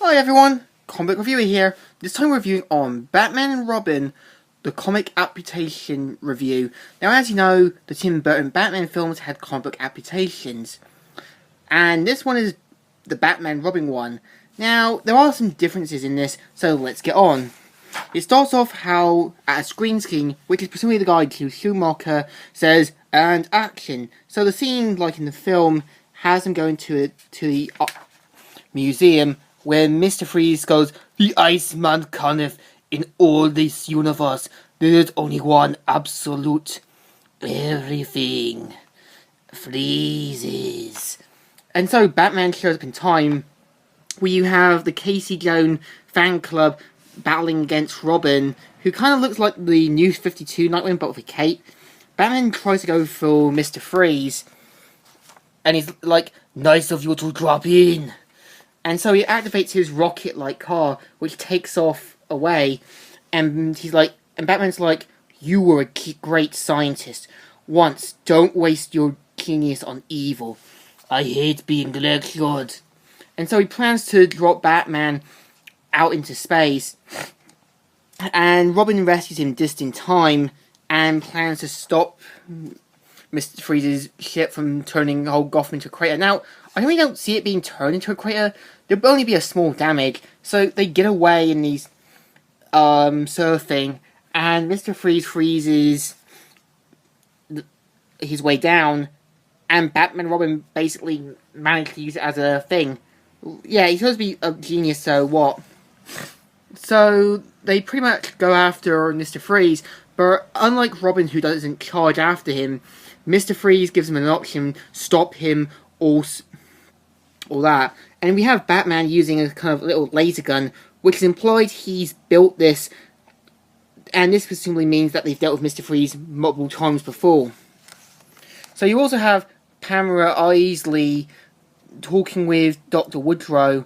Hi everyone, Comic Reviewer here. This time we're reviewing on Batman and Robin, the comic adaptation review. Now as you know, the Tim Burton Batman films had comic book adaptations. And this one is the Batman Robin one. Now, there are some differences in this, so let's get on. It starts off how, at a screen which is presumably the guide to Schumacher, says, and action. So the scene, like in the film, has them going to the museum, where Mr. Freeze goes, the Iceman Conneth, in all this universe, there's only one absolute. Everything freezes. And so Batman shows up in time, where you have the Casey Jones fan club battling against Robin, who kind of looks like the New 52 Nightwing, but with a cape. Batman tries to go for Mr. Freeze, and he's like, nice of you to drop in. And so he activates his rocket-like car, which takes off away, and he's like, and Batman's like, you were a great scientist. Once, don't waste your genius on evil. I hate being lectured. And so he plans to drop Batman out into space, and Robin rescues him just in time, and plans to stop Mr. Freeze's ship from turning the whole Gotham into a crater. Now, I really don't see it being turned into a crater. There'll only be a small damage, so they get away in these surfing, and Mr. Freeze freezes his way down, and Batman and Robin basically manage to use it as a thing. Yeah, he's supposed to be a genius, so what? So they pretty much go after Mr. Freeze, but unlike Robin, who doesn't charge after him, Mr. Freeze gives him an option, stop him, all that. And we have Batman using a kind of little laser gun, which is implied he's built this, and this presumably means that they've dealt with Mr. Freeze multiple times before. So you also have Pamela Isley talking with Dr. Woodrow,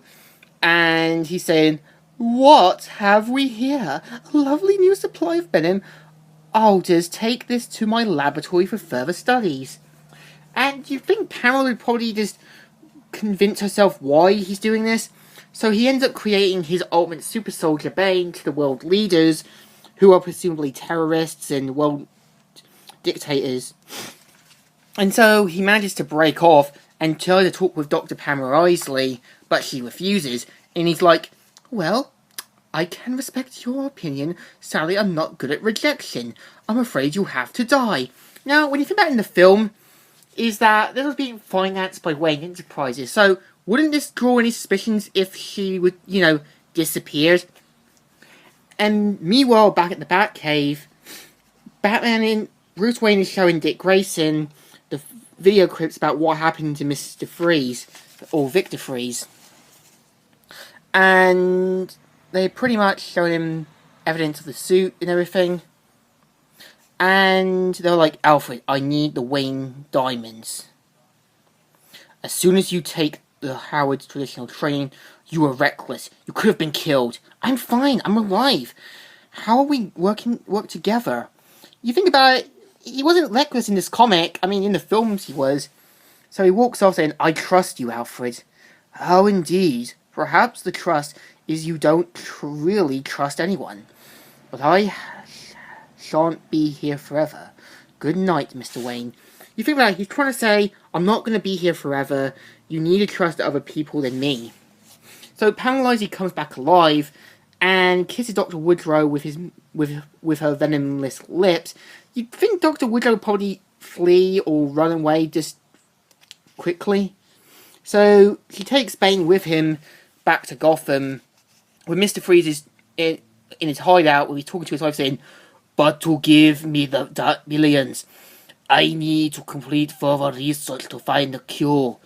and he's saying, what have we here? A lovely new supply of venom. I'll just take this to my laboratory for further studies. And you think Pamela would probably just convince herself why he's doing this? So he ends up creating his ultimate super soldier Bane to the world leaders, who are presumably terrorists and world dictators. And so he manages to break off and try to talk with Dr. Pamela Isley, but she refuses. And he's like, well, I can respect your opinion. Sadly, I'm not good at rejection. I'm afraid you'll have to die. Now, when you think about it in the film, is that this was being financed by Wayne Enterprises. So, wouldn't this draw any suspicions if she would, disappeared? And meanwhile, back at the Batcave, Batman and Bruce Wayne is showing Dick Grayson the video clips about what happened to Mr. Freeze, or Victor Freeze. And they pretty much showed him evidence of the suit and everything. And they're like, Alfred, I need the Wayne diamonds. As soon as you take the Howard's traditional training, you were reckless. You could have been killed. I'm fine. I'm alive. How are we work together? You think about it, he wasn't reckless in this comic. I mean, in the films he was. So he walks off saying, I trust you, Alfred. Oh, indeed. Perhaps the trust is you don't really trust anyone. But I shan't be here forever. Good night, Mr. Wayne. You think about it, he's trying to say, I'm not going to be here forever. You need to trust other people than me. So Pamela Isley comes back alive and kisses Dr. Woodrow with her venomless lips. You'd think Dr. Woodrow would probably flee or run away just quickly. So she takes Bane with him back to Gotham, where Mr. Freeze is in his hideout, where he's talking to his wife saying, but to give me the millions, I need to complete further research to find a cure.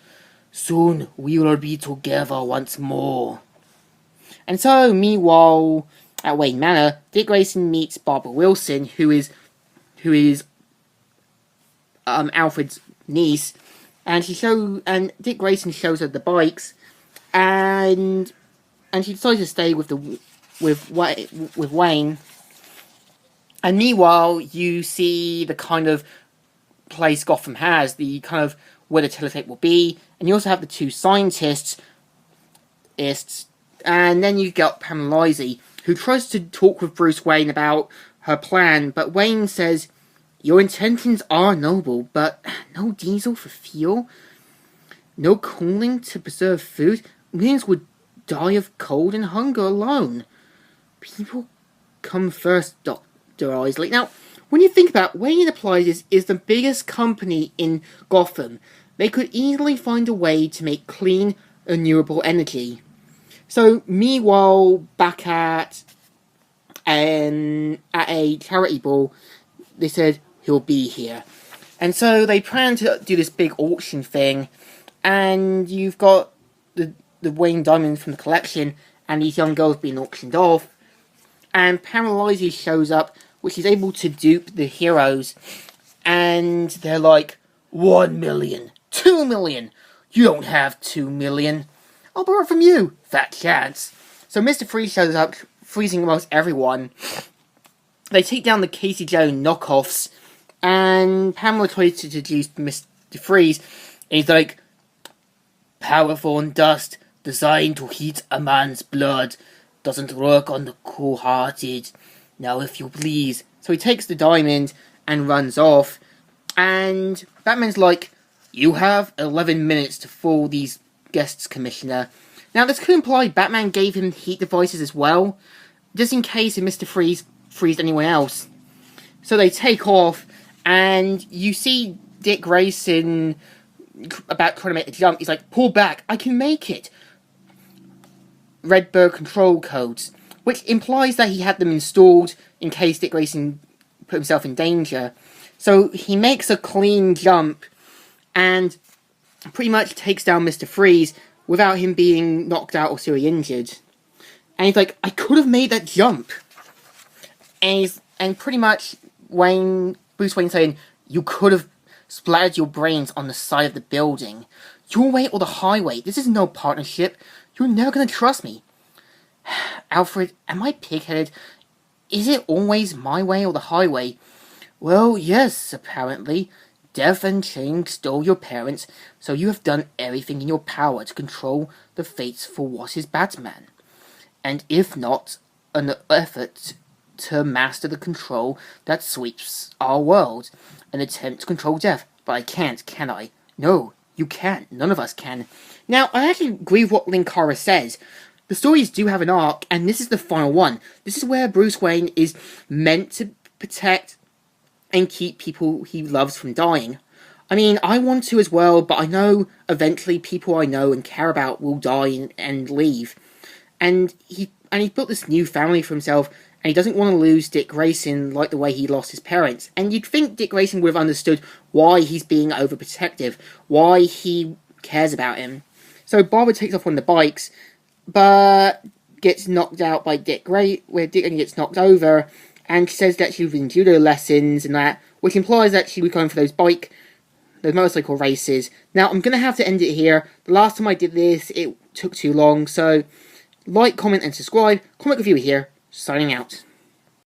Soon we will be together once more. And so, meanwhile, at Wayne Manor, Dick Grayson meets Barbara Wilson, who is Alfred's niece, and Dick Grayson shows her the bikes, and she decides to stay with Wayne. And meanwhile, you see the kind of place Gotham has, the kind of where the teletape will be, and you also have the two scientists And then you got Pamela Lizzie, who tries to talk with Bruce Wayne about her plan, but Wayne says, "Your intentions are noble, but no diesel for fuel, no cooling to preserve food. Millions would die of cold and hunger alone. People come first, Dr. Isley." Now, when you think about it, Wayne Enterprises is the biggest company in Gotham. They could easily find a way to make clean, renewable energy. So, meanwhile, back at a charity ball, they said he'll be here. And so they plan to do this big auction thing, and you've got the Wayne diamonds from the collection, and these young girls being auctioned off, and Pamela Lizzie shows up, which is able to dupe the heroes, and they're like, 1 million, 2 million, you don't have 2 million. I'll borrow from you, fat chance. So Mr. Freeze shows up, freezing almost everyone. They take down the Casey Jones knockoffs, and Pamela tries to introduce Mr. Freeze, and he's like, "Powerful and dust, designed to heat a man's blood, doesn't work on the cool-hearted. Now if you please." So he takes the diamond and runs off, and Batman's like, "You have 11 minutes to fool these guests, Commissioner." Now this could imply Batman gave him heat devices as well, just in case if Mr. Freeze freezed anyone else. So they take off, and you see Dick Grayson about trying to make the jump. He's like, "Pull back, I can make it." Redbird control codes, which implies that he had them installed in case Dick Grayson put himself in danger. So he makes a clean jump and pretty much takes down Mr. Freeze without him being knocked out or seriously injured. And he's like, "I could have made that jump." And pretty much Bruce Wayne saying, "You could have splattered your brains on the side of the building. Your way or the highway. This is no partnership. You're never going to trust me." "Alfred, am I pig-headed? Is it always my way or the highway?" "Well, yes, apparently. Death and change stole your parents, so you have done everything in your power to control the fates for what is Batman. And if not, an effort to master the control that sweeps our world, an attempt to control death. But I can't, can I?" "No, you can't. None of us can." Now, I actually agree with what Linkara says. The stories do have an arc, and this is the final one. This is where Bruce Wayne is meant to protect and keep people he loves from dying. I mean, I want to as well, but I know eventually people I know and care about will die and leave. And he built this new family for himself, and he doesn't want to lose Dick Grayson like the way he lost his parents. And you'd think Dick Grayson would have understood why he's being overprotective, why he cares about him. So Barbara takes off one of the bikes, but gets knocked out by where Dick gets knocked over, and she says that she was in judo lessons and that, which implies that she was going for those motorcycle races. Now, I'm going to have to end it here. The last time I did this, it took too long, so like, comment, and subscribe. Comic Reviewer here, signing out.